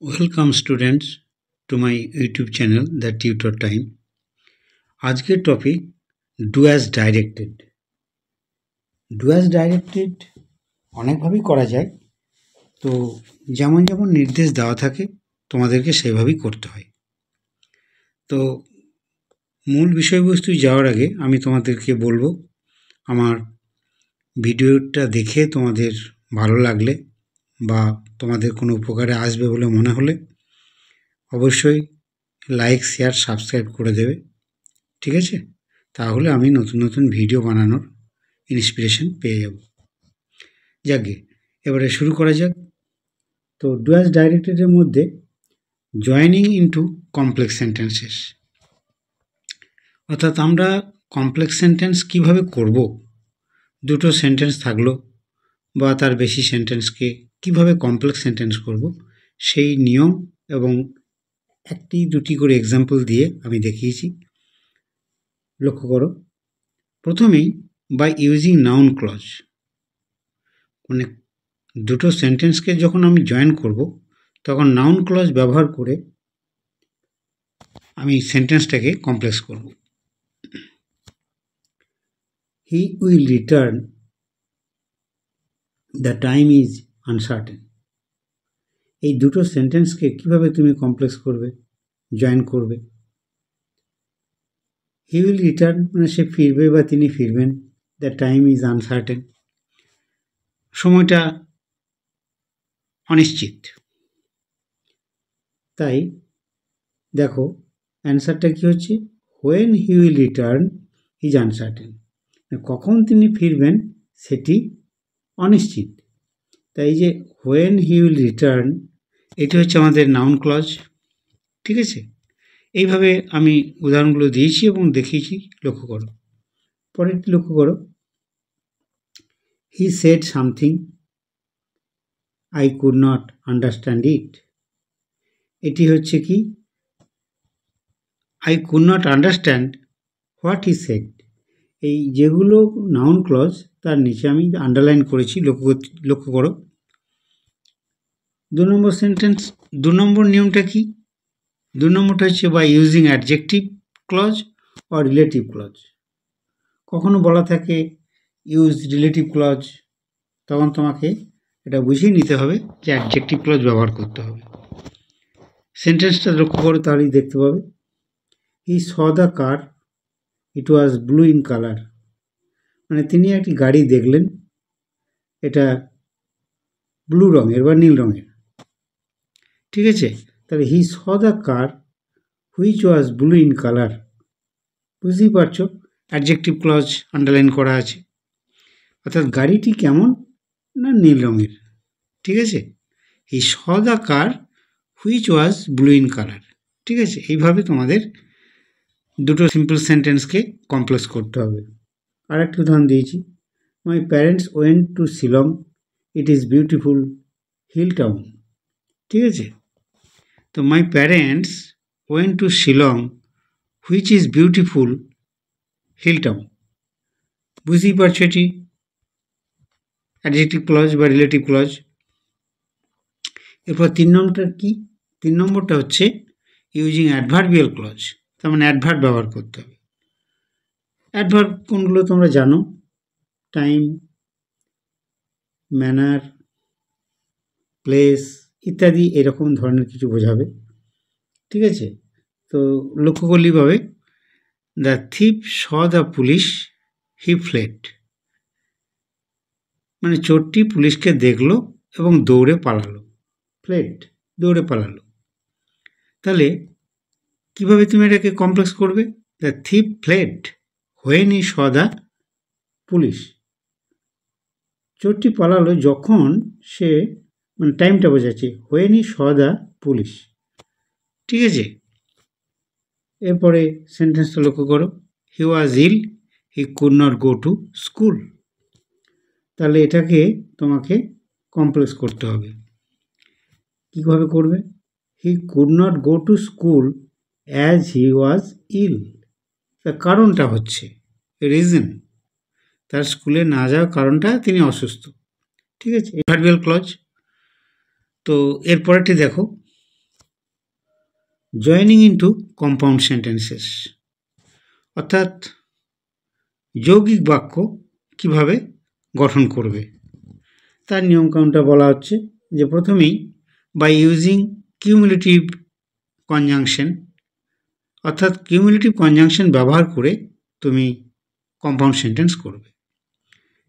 Welcome students to my YouTube channel The Tutor Time. আজকের topic do as directed. Do as directed অনেকভাবেই করা যায়, তো যেমন যেমন নির্দেশ দেওয়া থাকে তোমাদেরকে সেভাবেই করতে হয়। তো মূল বিষয়বস্তু যাওয়ার আগে আমি তোমাদেরকে বলবো, আমার ভিডিওটা দেখে তোমাদের ভালো লাগলে বা তোমাদের কোনো উপকারে আসবে বলে মনে হলে অবশ্যই লাইক, শেয়ার, সাবস্ক্রাইব করে দেবে, ঠিক আছে? তাহলে আমি নতুন নতুন ভিডিও বানানোর ইন্সপিরেশন পেয়ে যাব। যাকে এবারে শুরু করা যাক। তো ডু অ্যাজ ডাইরেক্টেডের মধ্যে জয়েনিং ইনটু কমপ্লেক্স সেন্টেন্সেস, অর্থাৎ আমরা কমপ্লেক্স সেন্টেন্স কিভাবে করব, দুটো সেন্টেন্স থাকলো বা তার বেশি সেন্টেন্সকে কিভাবে কমপ্লেক্স সেন্টেন্স করব, সেই নিয়ম এবং একটি দুটি করে এক্সাম্পল দিয়ে আমি দেখিয়েছি। লক্ষ্য করো, প্রথমেই বাই ইউজিং নাউন ক্লজ, মানে দুটো সেন্টেন্সকে যখন আমি জয়েন করব তখন নাউন ক্লজ ব্যবহার করে আমি সেন্টেন্সটাকে কমপ্লেক্স করব। He will return, the time is uncertain. এই দুটো সেন্টেন্সকে কিভাবে তুমি কমপ্লেক্স করবে, জয়েন করবে? হি উইল রিটার্ন মানে সে ফিরবে বা তিনি ফিরবেন, দ্য টাইম ইজ আনসার্টেন সময়টা অনিশ্চিত। তাই দেখো অ্যান্সারটা কি হচ্ছে, when he will return is uncertain, কখন তিনি ফিরবেন সেটি অনিশ্চিত। তাই যে হোয়েন হি উইল রিটার্ন, এটি হচ্ছে আমাদের নাউন ক্লজ, ঠিক আছে? এইভাবে আমি উদাহরণগুলো দিয়েছি এবং দেখিয়েছি, লক্ষ্য করো। পরেরটি লক্ষ্য করো, he said something I could not understand it. এটি হচ্ছে কি, I could not understand what he said. এই যেগুলো নাউন ক্লজ তার নিচে আমি আন্ডারলাইন করেছি, লক্ষ্য করো। 2 নম্বর সেন্টেন্স, 2 নম্বর নিয়মটা কি? 2 নম্বরটা হচ্ছে by using adjective clause or relative clause. কখনো বলা থাকে ইউজ রিলেটিভ ক্লজ, তখন তোমাকে এটা বুঝিয়ে নিতে হবে যে অ্যাডজেক্টিভ ক্লজ ব্যবহার করতে হবে। সেন্টেন্সটা লক্ষ্য করো, তাহলেই দেখতে পাবে। He saw the car, it was blue in colour, মানে তিনি একটি গাড়ি দেখলেন, এটা ব্লু রঙের বা নীল রঙের, ঠিক আছে? তাহলে he saw the car which was blue in colour, বুঝতেই পারছো অ্যাডজেক্টিভ ক্লজ আন্ডারলাইন করা আছে, অর্থাৎ গাড়িটি কেমন না নীল রঙের, ঠিক আছে? He saw the car which was blue in colour, ঠিক আছে? এইভাবে তোমাদের দুটো সিম্পল সেন্টেন্সকে কমপ্লেক্স করতে হবে। আর একটা উদাহরণ দিয়েছি, my parents went to Shillong, it is beautiful hill town, ঠিক আছে? তো my parents went to Shillong which is beautiful hill town, বুঝতেই পারছো এটি অ্যাডজেক্টিভ ক্লজ বা রিলেটিভ ক্লজ। এরপর 3 নম্বরটা কি? 3 নম্বরটা হচ্ছে ইউজিং অ্যাডভার্বিয়াল ক্লজ, তার মানে অ্যাডভার্ব ব্যবহার করতে হবে। অ্যাডভার্ব কোনগুলো তোমরা জানো, টাইম, ম্যানার, প্লেস ইত্যাদি এরকম ধরনের কিছু বোঝাবে, ঠিক আছে? তো লক্ষ্য করলেই পাবে, the thief saw the police he fled, মানে চোরটি পুলিশকে দেখলো এবং দৌড়ে পালালো, ফ্লেড দৌড়ে পালালো। তাহলে কিভাবে তুমি এটাকে কমপ্লেক্স করবে? The thief fled when he saw the police, চোরটি পালালো যখন সে, মানে টাইমটা বোঝাচ্ছে, when he saw the police, ঠিক আছে? এরপরে সেন্টেন্সটা লক্ষ্য করো, he was ill, he could not go to school. তাহলে এটাকে তোমাকে কমপ্লেক্স করতে হবে। কীভাবে করবে? He could not go to school as he was ill, তার কারণটা হচ্ছে রিজন, তার স্কুলে না যাওয়ার কারণটা তিনি অসুস্থ, ঠিক আছে? Adverbial clause. তো এরপরেরটি দেখো, জয়েনিং ইনটু কম্পাউন্ড সেন্টেন্সেস, অর্থাৎ যৌগিক বাক্য কিভাবে গঠন করবে তার নিয়মকানুনটা বলা হচ্ছে। যে প্রথমেই বাই ইউজিং কিউমুলেটিভ কনজাংশন, অর্থাৎ কিউমুলেটিভ কনজাংশন ব্যবহার করে তুমি কম্পাউন্ড সেন্টেন্স করবে।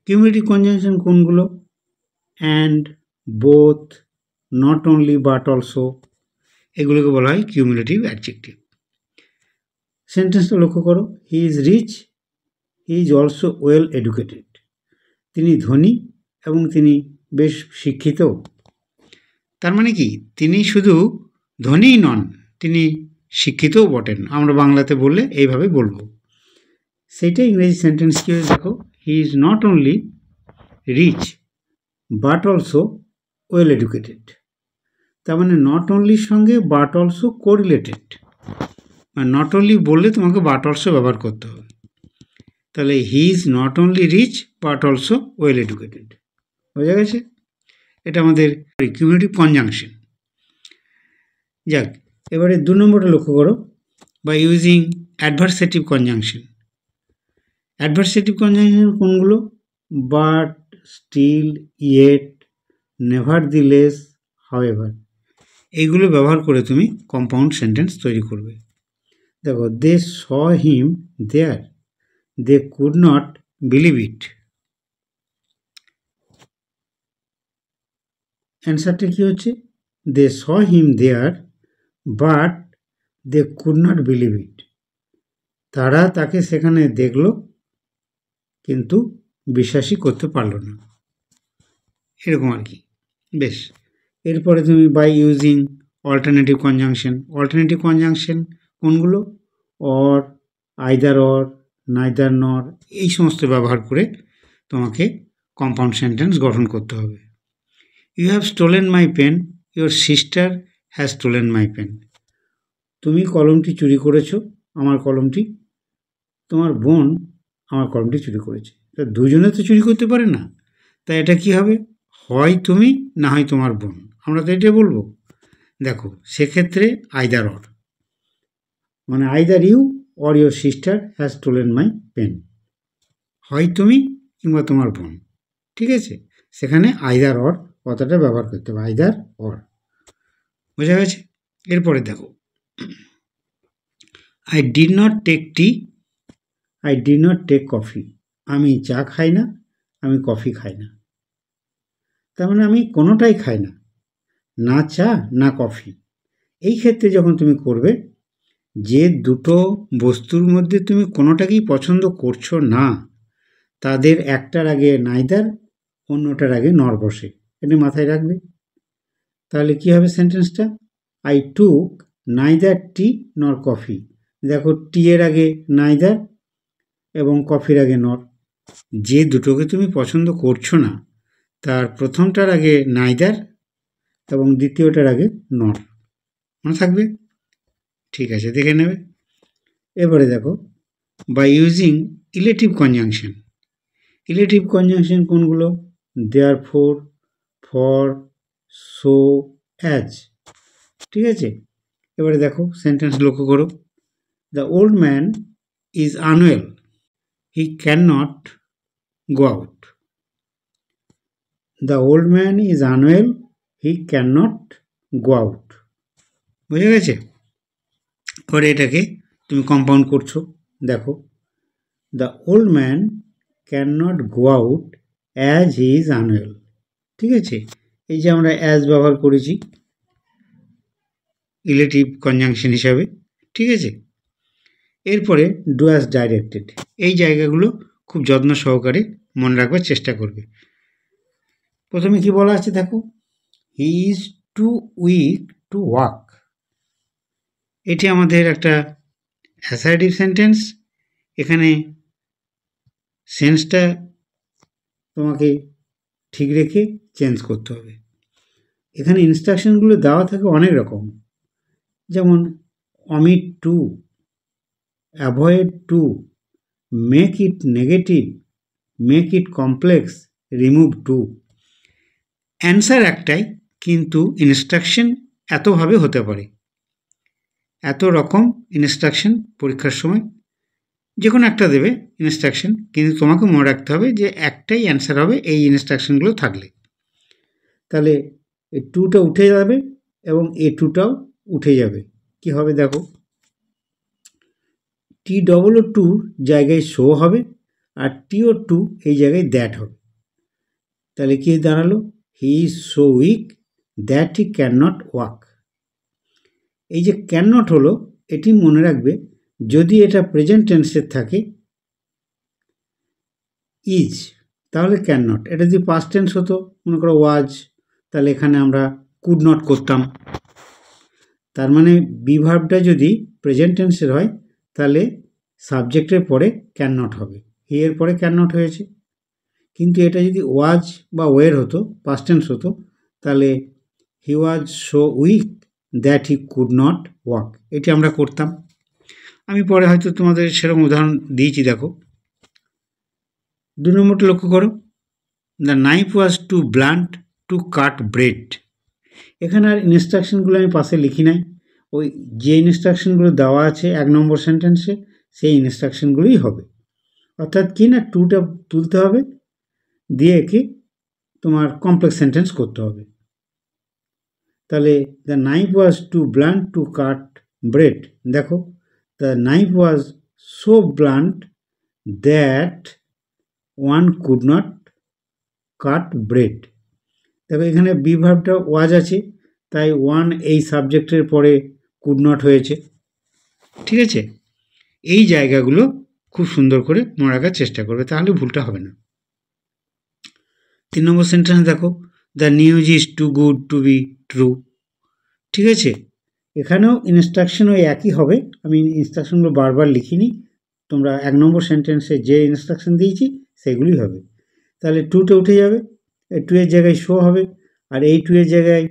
কিউমুলেটিভ কনজাংশন কোনগুলো? And, both, not only but also, এগুলোকে বলা হয় কিউমুলেটিভ অ্যাডজেক্টিভ। সেন্টেন্সটা লক্ষ্য করো, he is rich, he is also well educated. তিনি ধনী এবং তিনি বেশ শিক্ষিত। তার মানে কি, তিনি শুধু ধনীই নন, তিনি শিক্ষিতও বটেন। আমরা বাংলাতে বললে এইভাবে বলবো। সেইটা ইংরেজি সেন্টেন্স কি হয়ে দেখো, he is not only rich but also well educated. তার মানে নট অনলির সঙ্গে বাট অলসো কোরিলেটেড, মানে নট অনলি বললে তোমাকে বাট অলসো ব্যবহার করতে হবে। তাহলে he is not only rich but also well educated, বোঝা গেছে? এটা আমাদের কিউমুলেটিভ কনজাংশন। যাক, এবারে 2 নম্বরটা লক্ষ্য করো, by using adversative conjunction. Adversative conjunction কোনগুলো? But, still, yet, nevertheless, however, এইগুলো ব্যবহার করে তুমি কম্পাউন্ড সেন্টেন্স তৈরি করবে। দেখো, they saw him there, they could not believe it. অ্যান্সারটা কি হচ্ছে? They saw him there but they could not believe it. তারা তাকে সেখানে দেখল কিন্তু বিশ্বাসই করতে পারল না, এরকম আর কি। বেশ, এরপরে তুমি by using alternative conjunction. Alternative conjunction কোনগুলো? Or, either or, neither nor, এই সমস্ত ব্যবহার করে তোমাকে কম্পাউন্ড সেন্টেন্স গঠন করতে হবে। You have stolen my pen, your sister has stolen my pen. তুমি কলমটি চুরি করেছো, আমার কলমটি, তোমার বোন আমার কলমটি চুরি করেছে। তা দুজনে তো চুরি করতে পারে না, তাই এটা কি হবে? হয় তুমি, না হয় তোমার বোন। আমরা তো এটাই বলবো। দেখো, সেক্ষেত্রে আইদার অর, মানে either you or your sister has stolen my pen, হয় তুমি কিংবা তোমার বোন। ঠিক আছে, সেখানে আইদার অর কথাটা ব্যবহার করতে হবে, আইদার অর, বোঝা গেছে? এরপরে দেখো, I did not take tea, I did not take coffee. আমি চা খাই না, আমি কফি খাই না। তার মানে আমি কোনোটাই খাই না, না চা না কফি। এই ক্ষেত্রে যখন তুমি করবে, যে দুটো বস্তুর মধ্যে তুমি কোনোটাকেই পছন্দ করছো না, তাদের একটার আগে নাইদার, অন্যটার আগে নর বসে, এটা মাথায় রাখবে। তাহলে কি হবে সেন্টেন্সটা? আই টুক নাইদার টি নর কফি। দেখো, টি এর আগে নাইদার এবং কফির আগে নর। যে দুটোকে তুমি পছন্দ করছো না, তার প্রথমটার আগে নাইদার এবং দ্বিতীয়টার আগে নর, মনে থাকবে? ঠিক আছে, দেখে নেবে। এবারে দেখো, by using illative conjunction. Illative conjunction কোনগুলো? Therefore, for, so, as. ঠিক আছে, এবারে দেখো সেন্টেন্স লক্ষ্য করো, the old man is unwell, he can not go out. The old man is unwell, he can not go out, বুঝে গেছে? এবারে এটাকে তুমি কম্পাউন্ড করছো। দেখো, the old man can not go out as he is unwell. ঠিক আছে, এই যে আমরা অ্যাজ ব্যবহার করেছি ইলেটিভ কনজাংশন হিসাবে। ঠিক আছে, এরপরে ডু অ্যাজ ডাইরেক্টেড। এই জায়গাগুলো খুব যত্ন সহকারে মনে রাখবার চেষ্টা করবে। প্রথমে কি বলা আছে দেখো, he is too weak to walk. এটি আমাদের একটা অ্যাসার্টিভ সেন্টেন্স। এখানে সেন্সটা তোমাকে ঠিক রেখে চেঞ্জ করতে হবে। এখানে ইনস্ট্রাকশনগুলো দেওয়া থাকে অনেক রকম, যেমন omit too, avoid too, make it negative, make it complex, remove too. Answer একটাই, কিন্তু ইনস্ট্রাকশন এতভাবে হতে পারে। এত রকম ইনস্ট্রাকশন পরীক্ষার সময় যে কোনো একটা দেবে ইনস্ট্রাকশন, কিন্তু তোমাকে মনে রাখতে হবে যে একটাই অ্যান্সার হবে এই ইনস্ট্রাকশনগুলো থাকলে। তাহলে এই 2টা উঠে যাবে এবং A2টাও উঠে যাবে। কি হবে দেখো, T2 জায়গায় শো হবে আর TO2 এই জায়গায় দ্যাট হবে। তাহলে কি দাঁড়ালো, he is so weak that he can not walk. এই যে ক্যান নট হলো, এটি মনে রাখবে যদি এটা প্রেজেন্ট টেন্সের থাকে ইজ তাহলে ক্যান নট, এটা যদি পাস্ট টেন্স হতো মনে করো ওয়াজ, তাহলে এখানে আমরা কুড নট করতাম। তার মানে বিভার্বটা যদি প্রেজেন্ট টেন্সের হয় তাহলে সাবজেক্টের পরে ক্যান নট হবে, হি এর পরে ক্যান নট হয়েছে। কিন্তু এটা যদি ওয়াজ বা ওয়ের হতো, পাস্ট টেন্স হতো, তাহলে he was so weak that he could not walk, এটি আমরা করতাম। আমি পরে হয়তো তোমাদের সেরকম উদাহরণ দিয়েছি। দেখো 2 নম্বরটা লক্ষ্য করো, the knife was too blunt to cut bread. এখানে আর ইনস্ট্রাকশনগুলো আমি পাশে লিখি নাই, ওই যে ইনস্ট্রাকশনগুলো দেওয়া আছে 1 নম্বর সেন্টেন্সে সেই ইনস্ট্রাকশনগুলোই হবে। অর্থাৎ কি না, 2টা তুলতে হবে, দিয়ে কি তোমার কমপ্লেক্স সেন্টেন্স করতে হবে। তাহলে the knife was too blunt to cut bread, দেখো the knife was so blunt that one could not cut bread. দেখো এখানে বিভার্বটা ওয়াজ আছে, তাই ওয়ান এই সাবজেক্টের পরে কুড নট হয়েছে। ঠিক আছে, এই জায়গাগুলো খুব সুন্দর করে মনে রাখার চেষ্টা করবে, তাহলে ভুলটা হবে না। 3 নম্বর সেন্টেন্স দেখো, the news is too good to be true. ঠিক আছে, এখানেও ইনস্ট্রাকশন ওই একই হবে, আমি ইনস্ট্রাকশনগুলো বারবার লিখিনি, তোমরা 1 নম্বর সেন্টেন্সে যে ইনস্ট্রাকশন দিয়েছি সেগুলি হবে। তাহলে 2টা উঠে যাবে, 2 এর জায়গায় শো হবে, আর এই 2 এর জায়গায়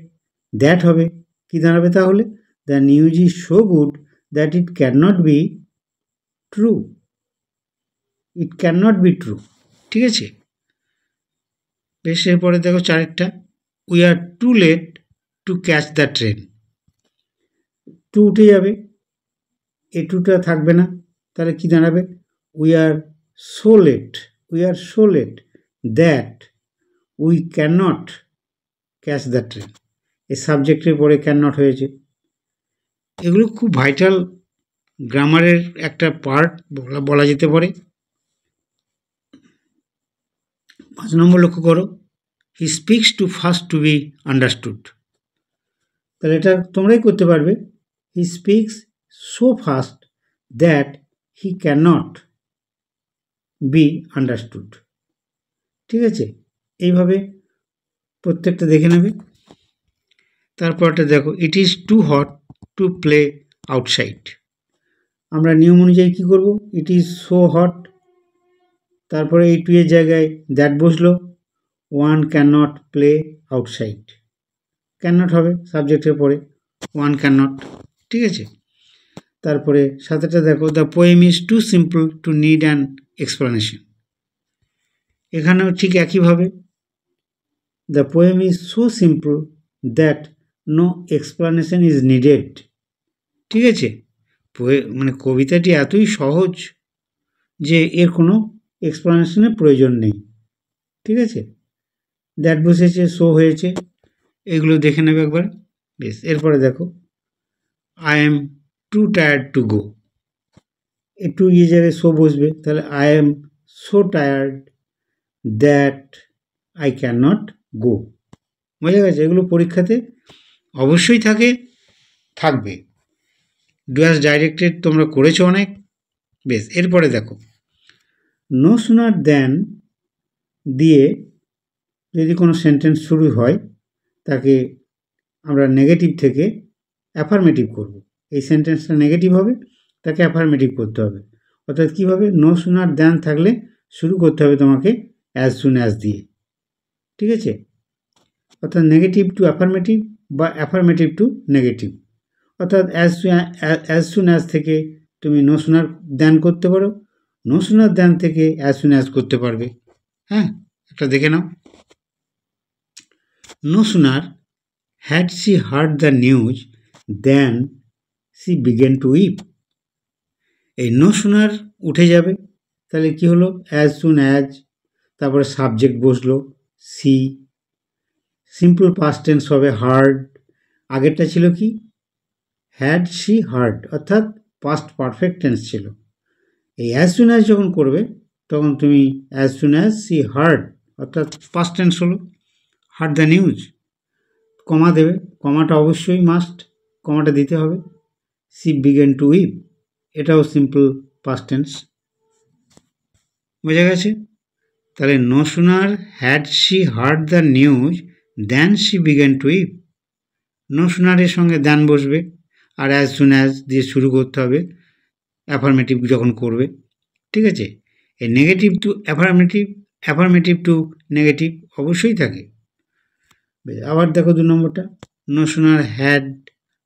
দ্যাট হবে। কি দাঁড়াবে তাহলে, the news is so good that it can not be true, it can not be true. ঠিক আছে, বেশ, এরপরে দেখো 4টা, we are too late to catch the train. 2 উঠে যাবে, এই 2টা থাকবে না, তাহলে কি দাঁড়াবে, we are so late that we can not catch the train, এই সাবজেক্টের পরে ক্যান নট হয়েছে। এগুলো খুব ভাইটাল গ্রামারের একটা পার্ট বলা যেতে পারে। 5 নম্বর লক্ষ্য করো, he speaks too fast to be understood. তাহলে এটা তোমরাই করতে পারবে, he speaks so fast that he can not be understood. ঠিক আছে, এইভাবে প্রত্যেকটা দেখে নেবে। তারপরটা দেখো, it is too hot to play outside. আমরা নিয়ম অনুযায়ী কী করব, ইট ইজ সো হট, তারপরে এই 2 এর জায়গায় দ্যাট বসলো, one can not play outside, can not হবে সাবজেক্টের পরে, ওয়ান ক্যান নট। ঠিক আছে, তারপরে 7টা দেখো, the poem is too simple to need an explanation. এখানেও ঠিক একইভাবে, the poem is so simple that no explanation is needed. ঠিক আছে, মানে কবিতাটি এতই সহজ যে এর কোনো এক্সপ্লানেশনের প্রয়োজন নেই। ঠিক আছে, দ্যাট বসেছে, শো হয়েছে, এগুলো দেখে নেবে একবার। বেশ, এরপরে দেখো, I am two tired to go, একটু ইয়ে জায়গায় শো বসবে, তাহলে I am so tired that I can not গো। বোঝা গেছে, এগুলো পরীক্ষাতে অবশ্যই থাকবে। ডু অ্যাজ ডাইরেক্টেড তোমরা করেছো অনেক। বেশ, এরপরে দেখো, নো সুনার দ্যান দিয়ে যদি কোনো সেন্টেন্স শুরু হয় তাকে আমরা নেগেটিভ থেকে অ্যাফার্মেটিভ করব। এই সেন্টেন্সটা নেগেটিভ হবে, তাকে অ্যাফার্মেটিভ করতে হবে। অর্থাৎ কীভাবে, নো সুনার দ্যান থাকলে শুরু করতে হবে তোমাকে অ্যাজ সুন অ্যাজ দিয়ে। ঠিক আছে, অর্থাৎ নেগেটিভ টু অ্যাফার্মেটিভ বা অ্যাফার্মেটিভ টু নেগেটিভ। অর্থাৎ অ্যাজ সুন অ্যাজ থেকে তুমি নো সুনার দ্যান করতে পারো, নো সুনার দ্যান থেকে অ্যাজ সুন অ্যাজ করতে পারবে। হ্যাঁ, একটা দেখে নাও, no sooner had she heard the news than she began to weep. এই নো সুনার উঠে যাবে, তাহলে কি হলো, অ্যাজ সুন অ্যাজ, তারপরে সাবজেক্ট বসলো সি, সিম্পল পাস্ট টেন্স হবে হার্ড, আগেরটা ছিল কি হ্যাড শি হার্ড, অর্থাৎ পাস্ট পারফেক্ট টেন্স ছিল। এই অ্যাজ সুন অ্যাজ যখন করবে তখন তুমি as soon as she heard, অর্থাৎ পাস্ট টেন্স হলো, হার্ড দ্য নিউজ, কমা দেবে, কমাটা অবশ্যই মাস্ট, কমাটা দিতে হবে। সি বিগেন টু উইপ, এটাও সিম্পল পাস্ট টেন্স। বোঝা গেছে? তাহলে no sooner had she heard the news then she began to weep, no সুনারের সঙ্গে দেন বসবে, আর অ্যাজ সুন অ্যাজ দিয়ে শুরু করতে হবে অ্যাফার্মেটিভ যখন করবে। ঠিক আছে? এই negative to affirmative, affirmative to negative অবশ্যই থাকে। আবার দেখো 2 নম্বরটা, no sooner had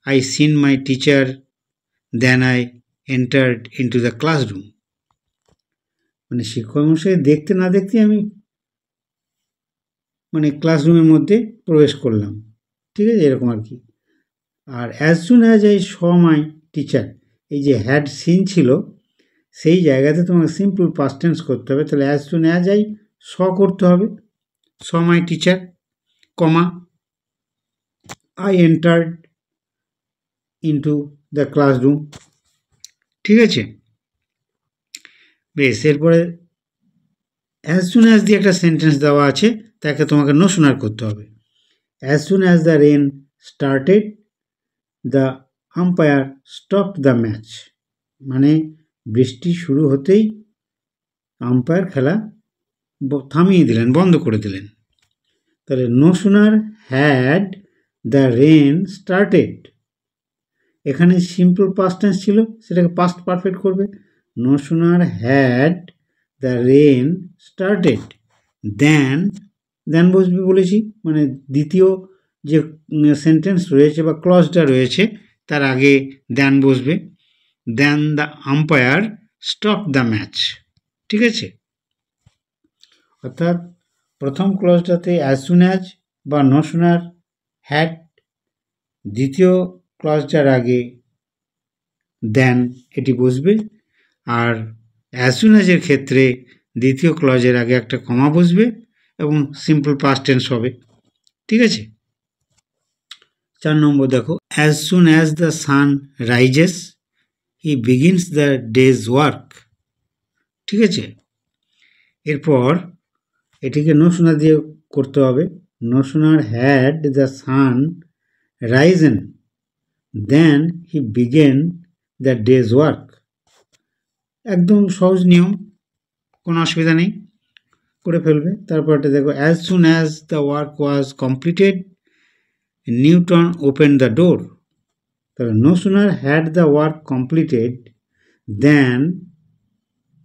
I seen my teacher then I entered into the classroom, মানে শিক্ষকমশাই দেখতে না দেখতে আমি মানে ক্লাসরুমের মধ্যে প্রবেশ করলাম। ঠিক আছে, এরকম আর কি। আর as soon as I saw my teacher, এই যে হ্যাড সিন ছিল সেই জায়গাতে তোমাকে সিম্পল পাস্ট টেন্স করতে হবে, তাহলে as soon as I saw করতে হবে, saw my teacher, comma I entered into the classroom. ঠিক আছে, বেশ। এরপরে অ্যাজ সুন অ্যাজ দিয়ে একটা সেন্টেন্স দেওয়া আছে, তাকে তোমাকে নো সুনার করতে হবে। As soon as the rain started the umpire stop the match, মানে বৃষ্টি শুরু হতেই আম্পায়ার খেলা থামিয়ে দিলেন, বন্ধ করে দিলেন। তাহলে no sooner had the rain started, এখানে সিম্পল পাস্ট টেন্স ছিল, সেটাকে পাস্ট পারফেক্ট করবে। No sooner had the rain started then, then বসবে বলেছি, মানে দ্বিতীয় যে সেন্টেন্স রয়েছে বা ক্লজটা রয়েছে তার আগে দেন বসবে, then the umpire stop the match. ঠিক আছে, অর্থাৎ প্রথম ক্লজটাতে অ্যাজ সুন অ্যাজ বা নো সুনার হ্যাড, দ্বিতীয় ক্লজটার আগে দেন এটি বসবে, আর অ্যাজ সুন অ্যাজের ক্ষেত্রে দ্বিতীয় ক্লজের আগে একটা কমা বসবে এবং সিম্পল পাস্ট টেন্স হবে। ঠিক আছে, 4 নম্বর দেখো, as soon as the sun rises he begins the day's work. ঠিক আছে, এরপর এটিকে নো সুনার দিয়ে করতে হবে। No sooner had the sun risen then he began the day's work, একদম সহজ নিয়ম, কোনো অসুবিধা নেই, করে ফেলবে। তারপরটা দেখো, as soon as the work was completed Newton open the door, তাহলে no sooner had the work completed then,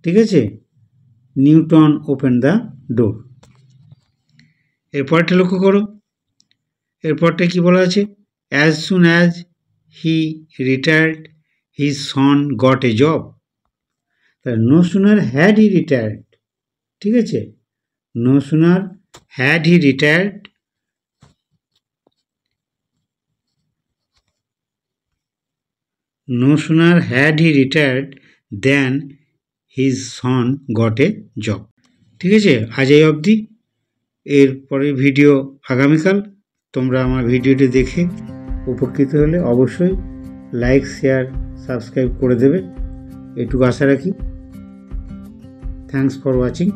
ঠিক আছে, নিউটন ওপেন দ্য ডোর। এরপরটা লক্ষ্য করো, এরপরটা কি বলা আছে, as soon as he retired his son got a job, তাহলে no sooner had he retired, ঠিক আছে, no sooner had he retired no sooner had he retired than his son got a job। ঠিক আছে, আজ এই অবধি, এরপরে video আগামীকাল। তোমরা আমার ভিডিওটি দেখে উপকৃত হলে অবশ্যই লাইক শেয়ার সাবস্ক্রাইব করে দেবে, এটুকু আশা রাখি। Thanks for watching.